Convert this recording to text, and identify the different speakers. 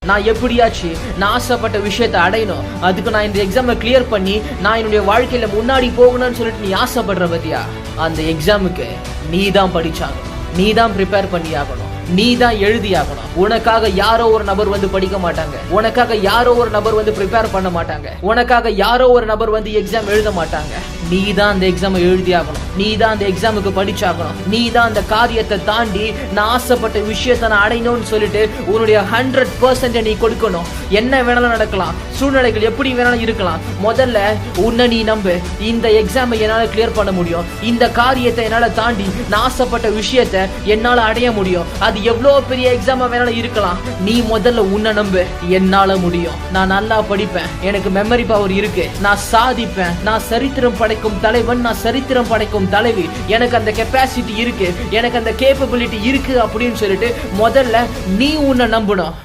Speaker 1: நான் எப்படியாச்சு நான் ஆசைப்பட்ட விஷயத்தை அடையணும், அதுக்கு நான் இந்த எக்ஸாமை கிளியர் பண்ணி நான் என்னுடைய வாழ்க்கையில முன்னாடி போகணும்னு சொல்லிட்டு நீ ஆசைப்படுற பத்தியா, அந்த எக்ஸாமுக்கு நீ தான் படிச்சாகணும், நீ தான் ப்ரிப்பேர் பண்ணி ஆகணும், நீ தான் எழுதியாகணும். உனக்காக யாரோ ஒரு நபர் வந்து படிக்க மாட்டாங்க, உனக்காக யாரோ ஒரு நபர் வந்து ப்ரிப்பேர் பண்ண மாட்டாங்க, உனக்காக யாரோ ஒரு நபர் வந்து எக்ஸாம் எழுத மாட்டாங்க. நீ தான் அந்த எக்ஸாமை எழுதியாகணும், நீ தான் அந்த எக்ஸாமுக்கு படிச்சாகணும், நீ தான் அந்த காரியத்தை தாண்டி நான் ஆசைப்பட்ட விஷயத்தை நான் அடையணும்னு சொல்லிட்டு உன்னுடைய 100% நீ கொடுக்கணும். என்ன வேணாலும் நடக்கலாம், சூழ்நிலைகள் எப்படி வேணாலும் இருக்கலாம். முதல்ல உன்னை நீ நம்பு. இந்த எக்ஸாமை என்னால கிளியர் பண்ண முடியும், இந்த காரியத்தை என்னால தாண்டி நான் ஆசைப்பட்ட விஷயத்தை என்னால அடைய முடியும். அது எவ்வளவு பெரிய எக்ஸாமா வேணாலும் இருக்கலாம். நீ முதல்ல உன்னை நம்பு. என்னால முடியும், நான் நல்லா படிப்பேன், எனக்கு மெமரி பவர் இருக்கு, நான் சாதிப்பேன், நான் சரித்திரம் படைக்கும் தலைவன், நான் சரித்திரம் படைக்கும் தலைவி, எனக்கு அந்த கெப்பாசிட்டி இருக்கு, எனக்கு அந்த கேப்பபிலிட்டி இருக்கு அப்படின்னு சொல்லிட்டு முதல்ல நீ உன்னை நம்பணும்.